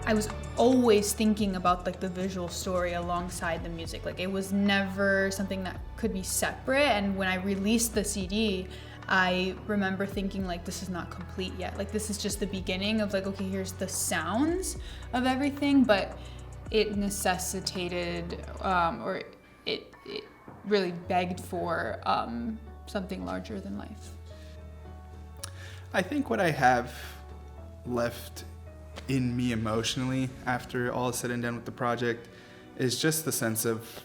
I was always thinking about like the visual story alongside the music. Like it was never something that could be separate. And when I released the CD, I remember thinking like, this is not complete yet. Like this is just the beginning of like, okay, here's the sounds of everything, but it necessitated, or it really begged for something larger than life. I think what I have left in me emotionally after all is said and done with the project is just the sense of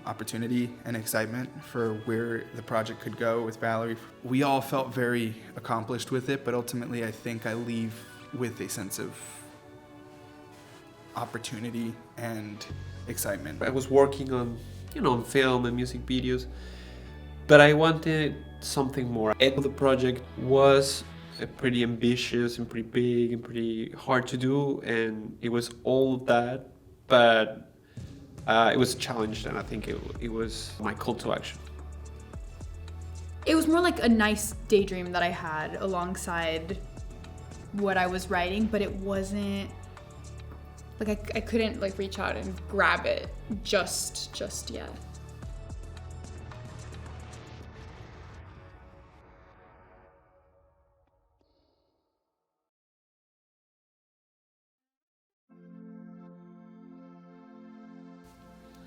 opportunity and excitement for where the project could go with Valerie. We all felt very accomplished with it, but ultimately I think I leave with a sense of opportunity and excitement. I was working on, on film and music videos, but I wanted something more. The project was pretty ambitious and pretty big and pretty hard to do, and it was all of that, but it was a challenge, and I think it was my call to action. It was more like a nice daydream that I had alongside what I was writing, but it wasn't like I couldn't like reach out and grab it just yet.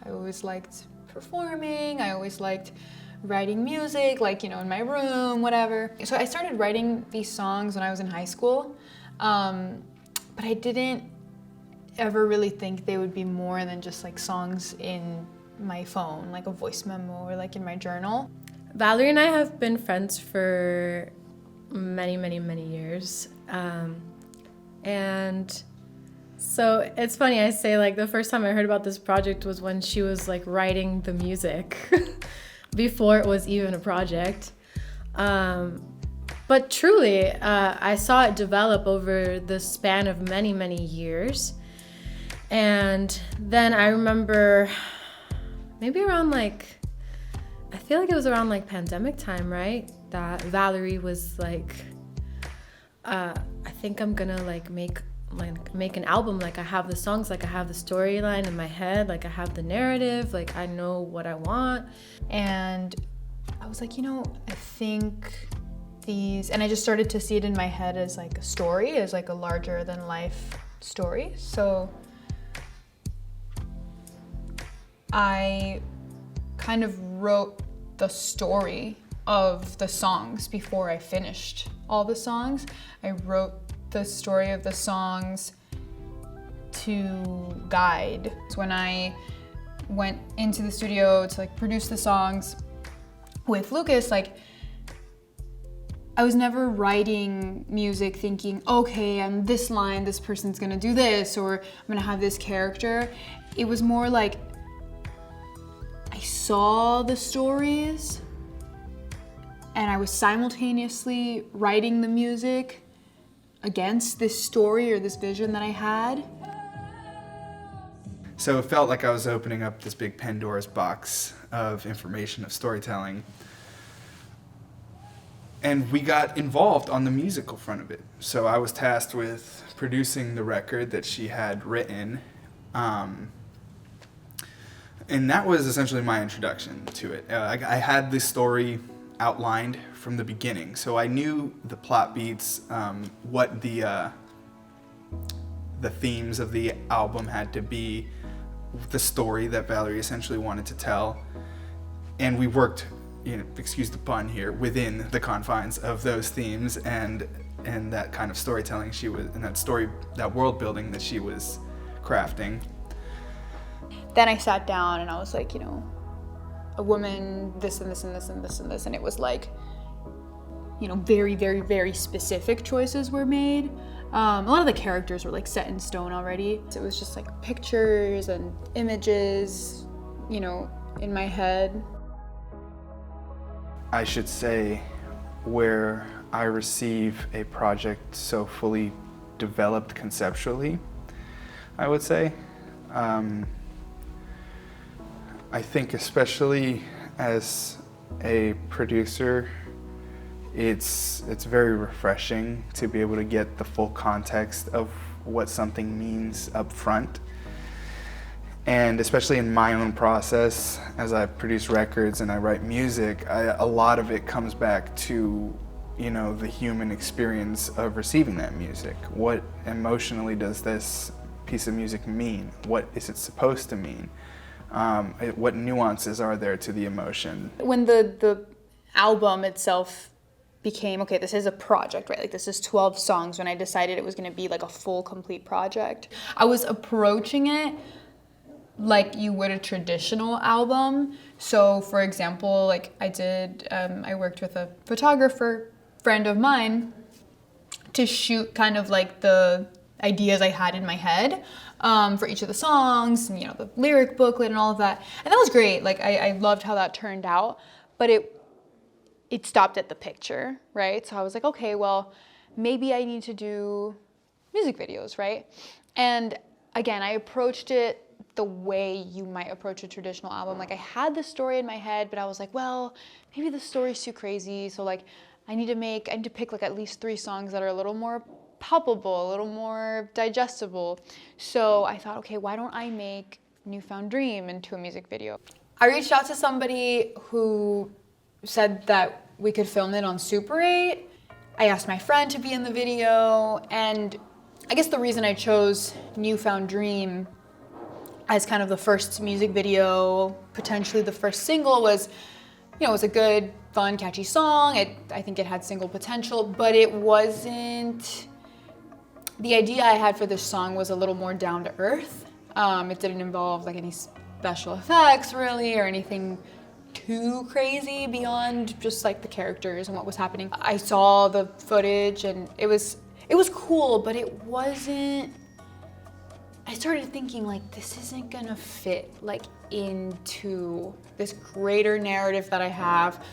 I always liked performing, I always liked writing music, like, in my room, whatever. So I started writing these songs when I was in high school, but I didn't ever really think they would be more than just like songs in my phone, like a voice memo or like in my journal. Valerie and I have been friends for many, many, many years. And so it's funny, I say like the first time I heard about this project was when she was like writing the music before it was even a project. But truly, I saw it develop over the span of many, many years. And then I remember maybe around like, I feel like it was around like pandemic time, right? That Valerie was like, I think I'm gonna like make an album. Like I have the songs, like I have the storyline in my head, like I have the narrative, like I know what I want. And I was like, I think these, and I just started to see it in my head as like a story, as like a larger than life story. So I kind of wrote the story of the songs before I finished all the songs. I wrote the story of the songs to guide. So when I went into the studio to like produce the songs with Lucas, like I was never writing music thinking, okay, on this line, this person's gonna do this, or I'm gonna have this character. It was more like I saw the stories and I was simultaneously writing the music against this story or this vision that I had. So it felt like I was opening up this big Pandora's box of information, of storytelling. And we got involved on the musical front of it. So I was tasked with producing the record that she had written. And that was essentially my introduction to it. I had this story outlined from the beginning, so I knew the plot beats, what the themes of the album had to be, the story that Valerie essentially wanted to tell, and we worked, excuse the pun here, within the confines of those themes and that kind of storytelling she was, and that world building that she was crafting. Then I sat down and I was like, a woman, this and this and this and this and this. And it was like, very, very, very specific choices were made. A lot of the characters were like set in stone already. So it was just like pictures and images, in my head. I should say, where I receive a project so fully developed conceptually, I would say. I think especially as a producer, it's very refreshing to be able to get the full context of what something means up front. And especially in my own process, as I produce records and I write music, a lot of it comes back to, you know, the human experience of receiving that music. What emotionally does this piece of music mean? What is it supposed to mean? What nuances are there to the emotion? When the album itself became, okay, this is a project, right? Like this is 12 songs. When I decided it was going to be like a full, complete project, I was approaching it like you would a traditional album. So for example, like I worked with a photographer friend of mine to shoot kind of like the ideas I had in my head for each of the songs and, you know, the lyric booklet and all of that. And that was great. Like I loved how that turned out, but it stopped at the picture, right? So I was like, okay, well, maybe I need to do music videos, right? And again, I approached it the way you might approach a traditional album. Like I had the story in my head, but I was like, well, maybe the story's too crazy. So like I need to pick like at least 3 songs that are a little more palpable, a little more digestible. So I thought, okay, why don't I make Newfound Dream into a music video? I reached out to somebody who said that we could film it on Super 8. I asked my friend to be in the video, and I guess the reason I chose Newfound Dream as kind of the first music video, potentially the first single, was, you know, it was a good, fun, catchy song. I think it had single potential, but it wasn't, the idea I had for this song was a little more down to earth. It didn't involve like any special effects really, or anything too crazy beyond just like the characters and what was happening. I saw the footage and it was cool, but it wasn't, I started thinking like, this isn't gonna fit like into this greater narrative that I have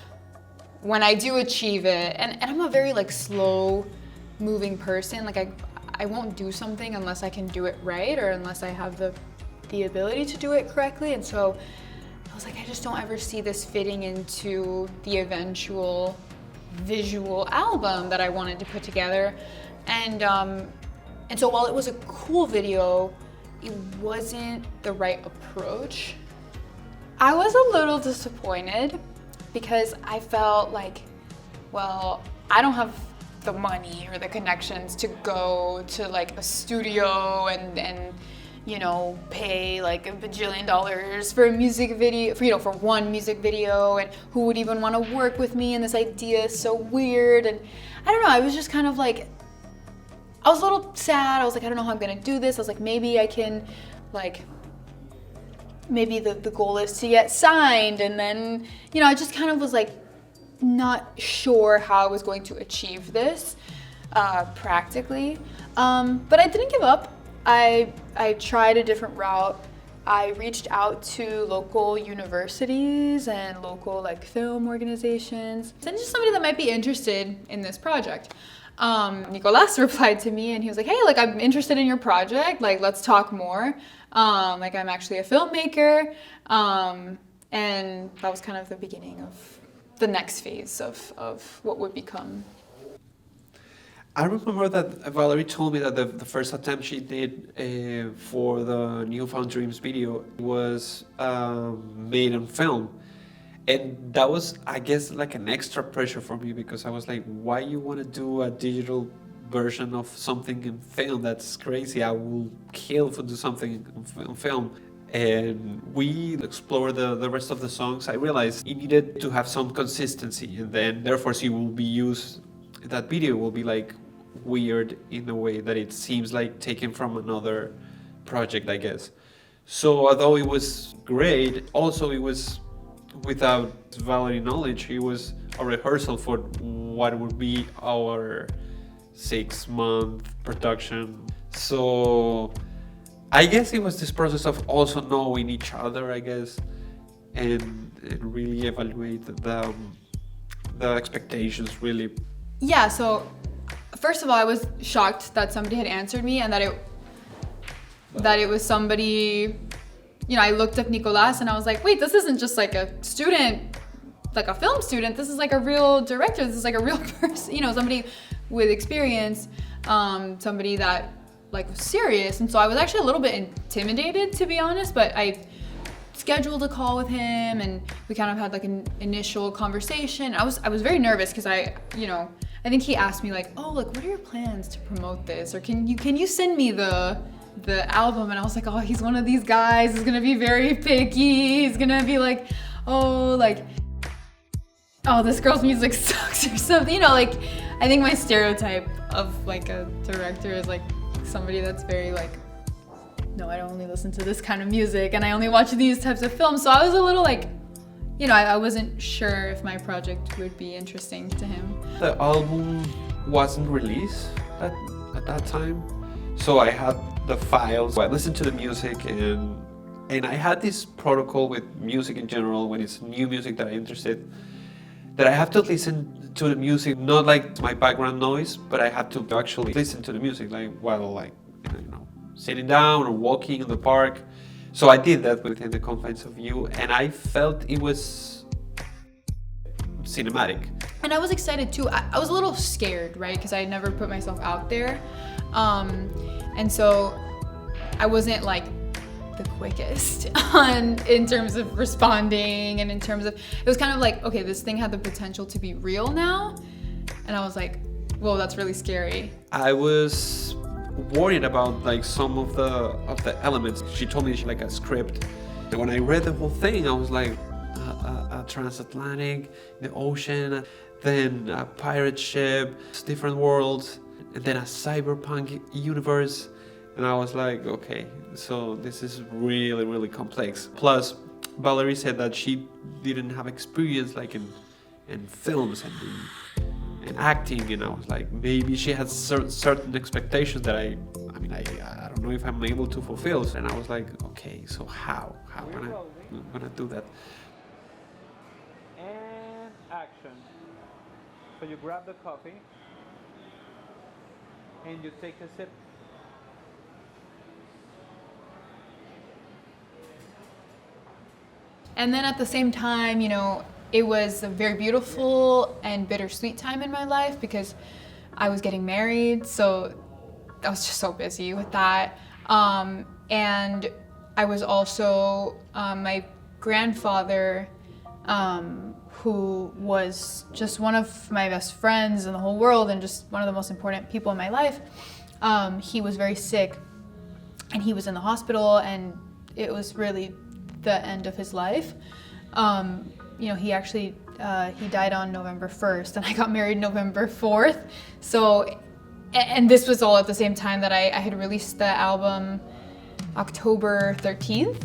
when I do achieve it. And I'm a very like slow moving person. Like I won't do something unless I can do it right, or unless I have the ability to do it correctly. And so I was like, I just don't ever see this fitting into the eventual visual album that I wanted to put together. And so while it was a cool video, it wasn't the right approach. I was a little disappointed because I felt like, well, I don't have the money or the connections to go to like a studio and you know, pay like $1 bajillion for a music video, for one music video, and who would even want to work with me, and this idea is so weird. And I don't know, I was just kind of like, I was a little sad. I was like, I don't know how I'm gonna do this. I was like, maybe I can, like, maybe the goal is to get signed. And then, you know, I just kind of was like, not sure how I was going to achieve this practically. But I didn't give up. I tried a different route. I reached out to local universities and local like film organizations, and just somebody that might be interested in this project. Nicolas replied to me and he was like, hey, like I'm interested in your project, like let's talk more. Like I'm actually a filmmaker. And that was kind of the beginning of the next phase of what would become. I remember that Valerie told me that the first attempt she did for the Newfound Dreams video was made on film. And that was, I guess, like an extra pressure for me, because I was like, why you want to do a digital version of something in film? That's crazy. I will kill for do something on film. And we explored the rest of the songs. I realized it needed to have some consistency, and then therefore it will be used, that video will be like weird in a way that it seems like taken from another project, I guess. So although it was great, also it was, without Valerie knowledge, it was a rehearsal for what would be our 6-month production. So I guess it was this process of also knowing each other, I guess, and really evaluate the expectations, really. Yeah, so first of all, I was shocked that somebody had answered me, and that it was somebody, you know, I looked up Nicolas and I was like, wait, this isn't just like a student, like a film student, this is like a real director, this is like a real person, you know, somebody with experience, somebody that like serious, and so I was actually a little bit intimidated, to be honest, but I scheduled a call with him and we kind of had like an initial conversation. I was very nervous because I think he asked me like, oh, like, what are your plans to promote this, or can you send me the album? And I was like, oh, he's one of these guys, he's gonna be very picky, he's gonna be like, oh, like, oh, this girl's music sucks or something, like, I think my stereotype of like a director is like somebody that's very like, no, I only listen to this kind of music and I only watch these types of films. So I was a little like, I wasn't sure if my project would be interesting to him. The album wasn't released at that time, so I had the files. I listened to the music, and I had this protocol with music in general. When it's new music that I'm interested, that I have to listen to the music, not like my background noise, but I had to actually listen to the music, like while like sitting down or walking in the park. So I did that within the confines of You, and I felt it was cinematic. And I was excited too. I was a little scared, right? Because I had never put myself out there. And so I wasn't like the quickest in terms of responding, and in terms of, it was kind of like, okay, this thing had the potential to be real now. And I was like, whoa, that's really scary. I was worried about like some of the elements. She told me like a script, and when I read the whole thing, I was like, a transatlantic, the ocean, then a pirate ship, different worlds, and then a cyberpunk universe, and I was like, okay, so this is really, really complex. Plus, Valerie said that she didn't have experience like in films and acting, and I was like, maybe she has certain expectations that I don't know if I'm able to fulfill. And I was like, okay, so how am I gonna do that? And action. So you grab the coffee and you take a sip. And then at the same time, it was a very beautiful and bittersweet time in my life because I was getting married, so I was just so busy with that. And I was also, my grandfather, who was just one of my best friends in the whole world and just one of the most important people in my life, he was very sick and he was in the hospital, and it was really the end of his life. He actually, he died on November 1st and I got married November 4th. So, and this was all at the same time that I had released the album October 13th,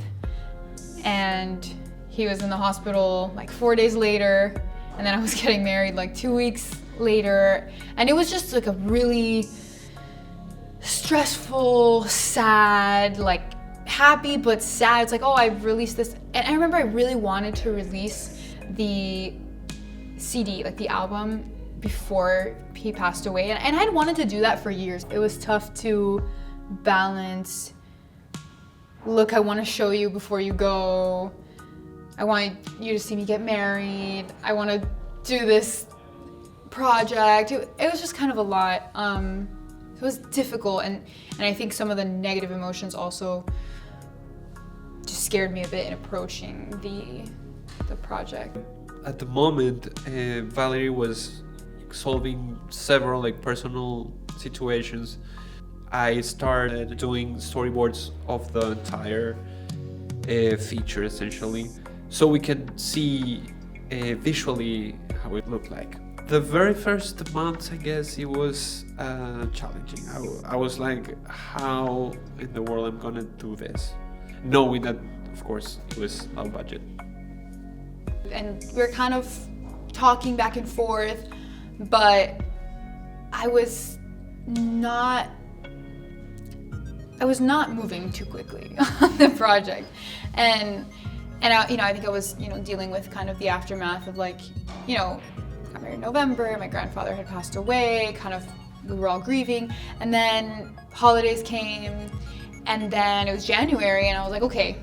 and he was in the hospital like 4 days later, and then I was getting married like 2 weeks later, and it was just like a really stressful, sad, like happy but sad. It's like, oh, I've released this. And I remember I really wanted to release the CD, like the album, before he passed away. And I'd wanted to do that for years. It was tough to balance, look, I want to show you before you go. I want you to see me get married. I want to do this project. It was just kind of a lot. It was difficult, and I think some of the negative emotions also just scared me a bit in approaching the project. At the moment, Valerie was solving several like personal situations. I started doing storyboards of the entire feature, essentially, so we can see visually how it looked like. The very first month, I guess, it was challenging. I was like, how in the world I'm gonna do this? Knowing that, of course, it was low budget. And we were kind of talking back and forth, but I was not moving too quickly on the project. And I think I was, dealing with kind of the aftermath of like, got married in November, my grandfather had passed away, we were all grieving, and then holidays came, and then it was January, and I was like, okay,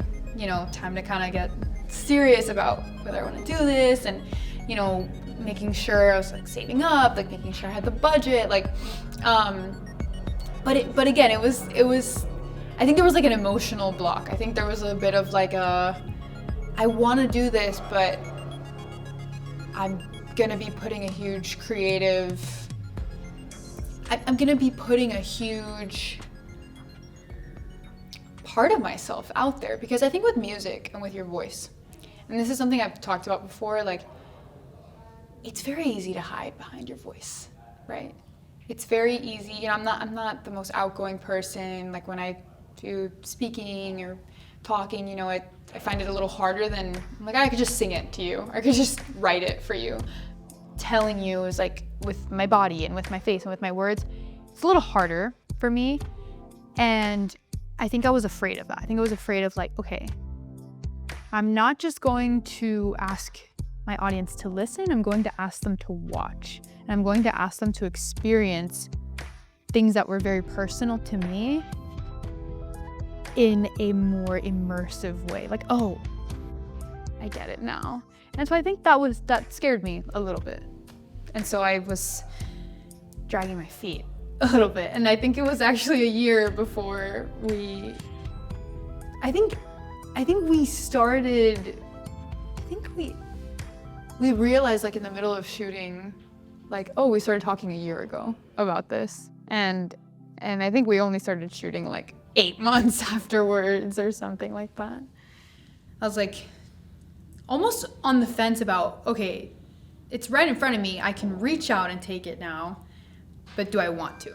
time to kind of get serious about whether I want to do this, and making sure I was like saving up, like making sure I had the budget, like, but again, it was, I think there was like an emotional block. I think there was a bit of like I want to do this, but I'm gonna be putting a huge creative, I'm gonna be putting a huge part of myself out there, because I think with music and with your voice, and this is something I've talked about before, like, it's very easy to hide behind your voice, right? It's very easy, you know, I'm not the most outgoing person. Like when I do speaking or talking, you know, I find it a little harder than, like, I could just sing it to you, or I could just write it for you. Telling you is like, with my body and with my face and with my words, it's a little harder for me. And I think I was afraid of that. I think I was afraid of like, okay, I'm not just going to ask my audience to listen, I'm going to ask them to watch. And I'm going to ask them to experience things that were very personal to me in a more immersive way. Like, oh, I get it now. And so I think that scared me a little bit. And so I was dragging my feet a little bit. And I think it was actually a year before we realized, like in the middle of shooting, like, oh, we started talking a year ago about this. And I think we only started shooting like 8 months afterwards or something like that. I was like almost on the fence about, okay, it's right in front of me, I can reach out and take it now, but do I want to?